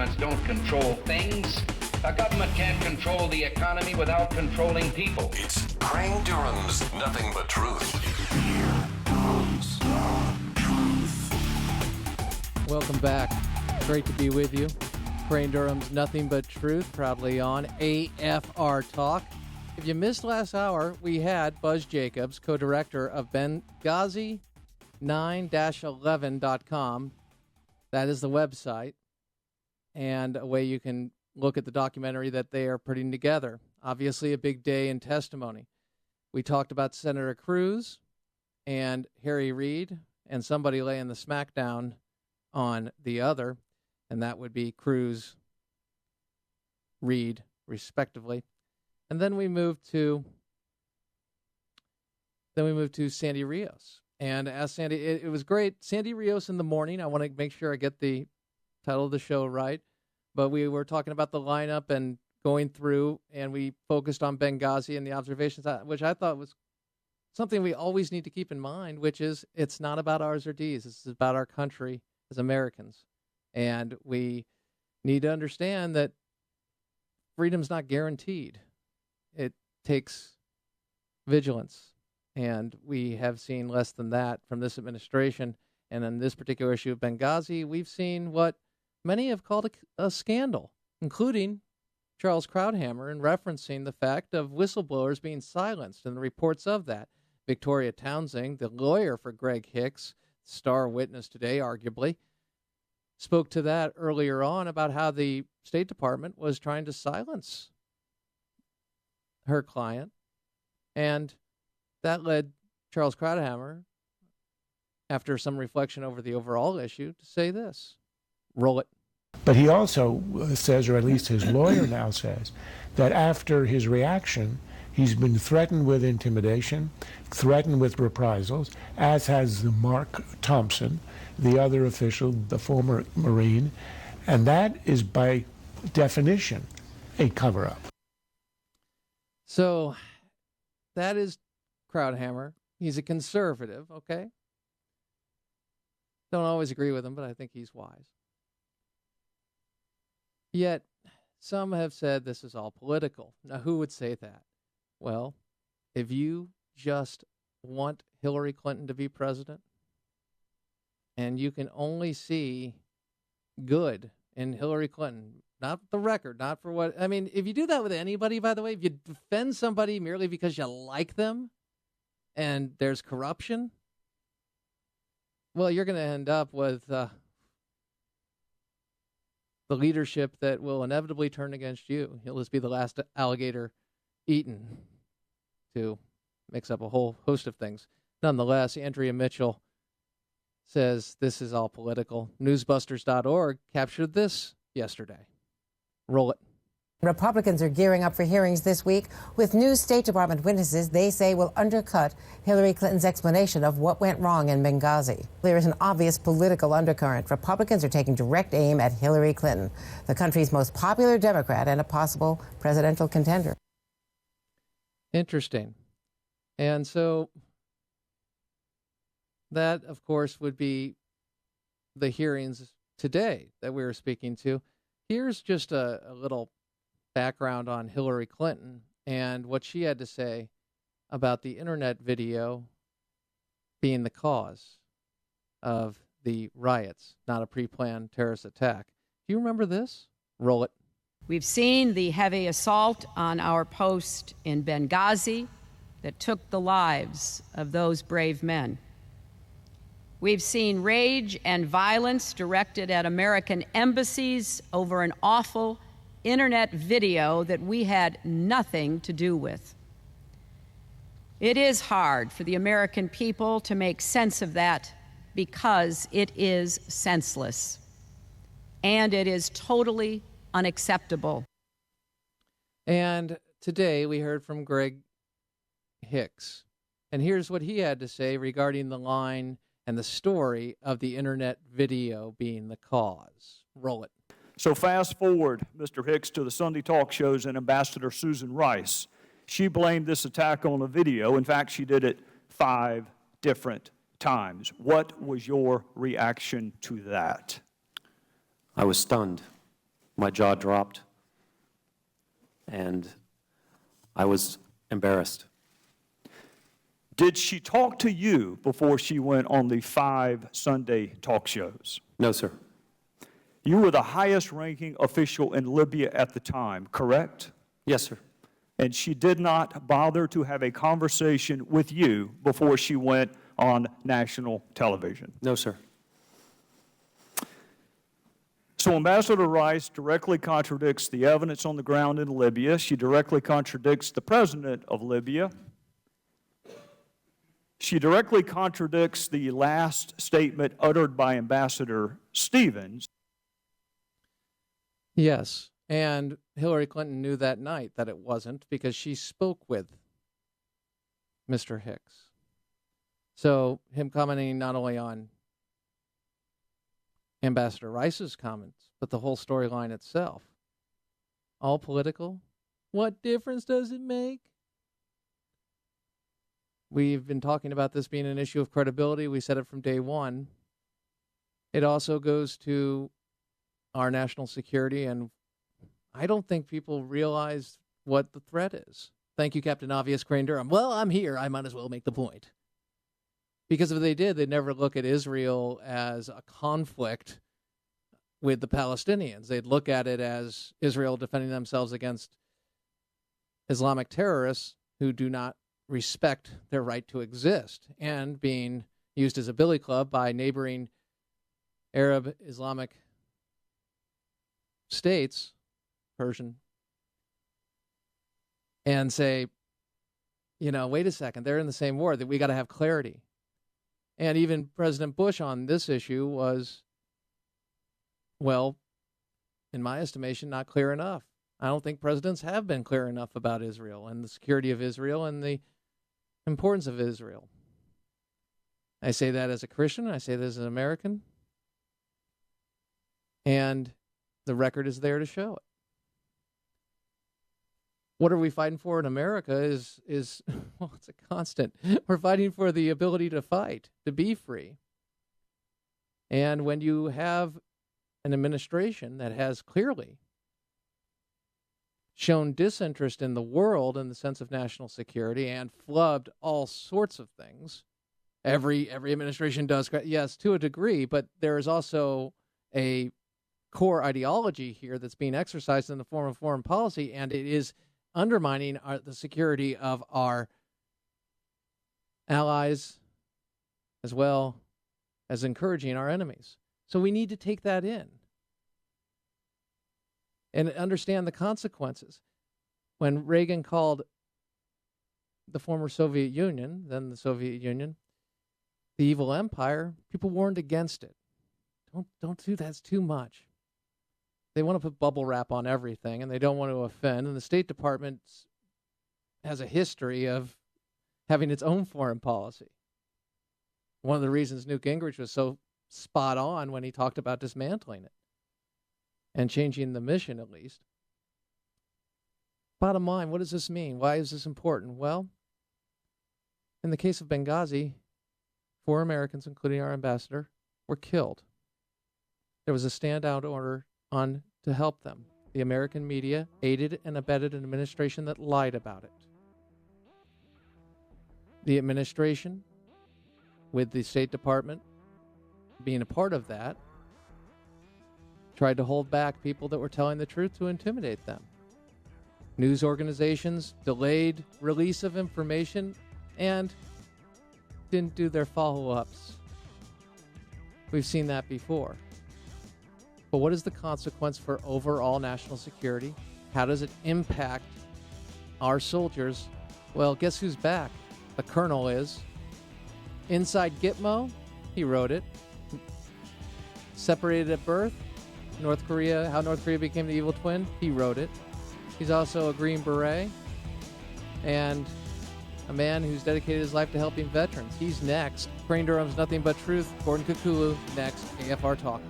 governments don't control things. A government can't control the economy without controlling people. It's Crane Durham's Nothing But Truth. Welcome back. Great to be with you. Crane Durham's Nothing But Truth, proudly on AFR Talk. If you missed last hour, we had Buzz Jacobs, co-director of Benghazi 9-11.com. That is the website, and a way you can look at the documentary that they are putting together. Obviously, a big day in testimony. We talked about Senator Cruz and Harry Reid, and somebody laying the smackdown on the other, and that would be Cruz, Reid, respectively. And then we moved to Sandy Rios. And asked Sandy, it was great. Sandy Rios in the morning. I want to make sure I get the title of the show right. But we were talking about the lineup and going through, and we focused on Benghazi and the observations, which I thought was something we always need to keep in mind, which is it's not about ours or D's. It's about our country as Americans. And we need to understand that freedom's not guaranteed. It takes vigilance. And we have seen less than that from this administration. And on this particular issue of Benghazi, we've seen what many have called a scandal, including Charles Krauthammer, in referencing the fact of whistleblowers being silenced and the reports of that. Victoria Townsend, the lawyer for Greg Hicks, star witness today, arguably, spoke to that earlier on about how the State Department was trying to silence her client. And that led Charles Krauthammer, after some reflection over the overall issue, to say this. Roll it. But he also says, or at least his lawyer now says, that after his reaction, he's been threatened with intimidation, threatened with reprisals, as has Mark Thompson, the other official, the former Marine, and that is by definition a cover-up. So that is Krauthammer. He's a conservative, okay? Don't always agree with him, but I think he's wise. Yet, some have said this is all political. Now, who would say that? Well, if you just want Hillary Clinton to be president, and you can only see good in Hillary Clinton, not the record, not for what, I mean, if you do that with anybody, by the way, if you defend somebody merely because you like them, and there's corruption, well, you're going to end up with the leadership that will inevitably turn against you. He'll just be the last alligator eaten, to mix up a whole host of things. Nonetheless, Andrea Mitchell says this is all political. Newsbusters.org captured this yesterday. Roll it. Republicans are gearing up for hearings this week with new State Department witnesses they say will undercut Hillary Clinton's explanation of what went wrong in Benghazi. There is an obvious political undercurrent. Republicans are taking direct aim at Hillary Clinton, the country's most popular Democrat and a possible presidential contender. Interesting. And so that, of course, would be the hearings today that we were speaking to. Here's just a little background on Hillary Clinton and what she had to say about the internet video being the cause of the riots, not a pre-planned terrorist attack. Do you remember this? Roll it. We've seen the heavy assault on our post in Benghazi that took the lives of those brave men. We've seen rage and violence directed at American embassies over an awful internet video that we had nothing to do with. It is hard for the American people to make sense of that because it is senseless and it is totally unacceptable. And today we heard from Greg Hicks, and here's what he had to say regarding the line and the story of the internet video being the cause. Roll it. So fast forward, Mr. Hicks, to the Sunday talk shows and Ambassador Susan Rice. She blamed this attack on a video. In fact, she did it 5 different times. What was your reaction to that? I was stunned. My jaw dropped, and I was embarrassed. Did she talk to you before she went on the 5 Sunday talk shows? No, sir. You were the highest-ranking official in Libya at the time, correct? Yes, sir. And she did not bother to have a conversation with you before she went on national television? No, sir. So Ambassador Rice directly contradicts the evidence on the ground in Libya. She directly contradicts the president of Libya. She directly contradicts the last statement uttered by Ambassador Stevens. Yes, and Hillary Clinton knew that night that it wasn't because she spoke with Mr. Hicks. So him commenting not only on Ambassador Rice's comments, but the whole storyline itself, all political. What difference does it make? We've been talking about this being an issue of credibility. We said it from day one. It also goes to our national security, and I don't think people realize what the threat is. Thank you, Captain Obvious Crane Durham. Well, I'm here. I might as well make the point. Because if they did, they'd never look at Israel as a conflict with the Palestinians. They'd look at it as Israel defending themselves against Islamic terrorists who do not respect their right to exist and being used as a billy club by neighboring Arab Islamic states, Persian, and say, you know, wait a second, they're in the same war, that we got to have clarity. And even President Bush on this issue was, well, in my estimation, not clear enough. I don't think presidents have been clear enough about Israel and the security of Israel and the importance of Israel. I say that as a Christian. I say that as an American. And the record is there to show it. What are we fighting for in America is well, it's a constant. We're fighting for the ability to fight, to be free. And when you have an administration that has clearly shown disinterest in the world in the sense of national security and flubbed all sorts of things, every administration does, yes, to a degree, but there is also a core ideology here that's being exercised in the form of foreign policy, and it is undermining the security of our allies as well as encouraging our enemies. So we need to take that in and understand the consequences. When Reagan called the former Soviet Union, then the Soviet Union, the evil empire, people warned against it. Don't do that, it's too much. They want to put bubble wrap on everything, and they don't want to offend. And the State Department has a history of having its own foreign policy. One of the reasons Newt Gingrich was so spot on when he talked about dismantling it and changing the mission, at least. Bottom line, what does this mean? Why is this important? Well, in the case of Benghazi, 4 Americans, including our ambassador, were killed. There was a standout order on to help them. The American media aided and abetted an administration that lied about it. The administration, with the State Department being a part of that, tried to hold back people that were telling the truth to intimidate them. News organizations delayed release of information and didn't do their follow-ups. We've seen that before. But what is the consequence for overall national security? How does it impact our soldiers? Well, guess who's back? The colonel is. Inside Gitmo, he wrote it. Separated at birth, North Korea, how North Korea became the evil twin, he wrote it. He's also a Green Beret and a man who's dedicated his life to helping veterans. He's next. Crane Durham's Nothing But Truth. Gordon Kukulu next. AFR Talk.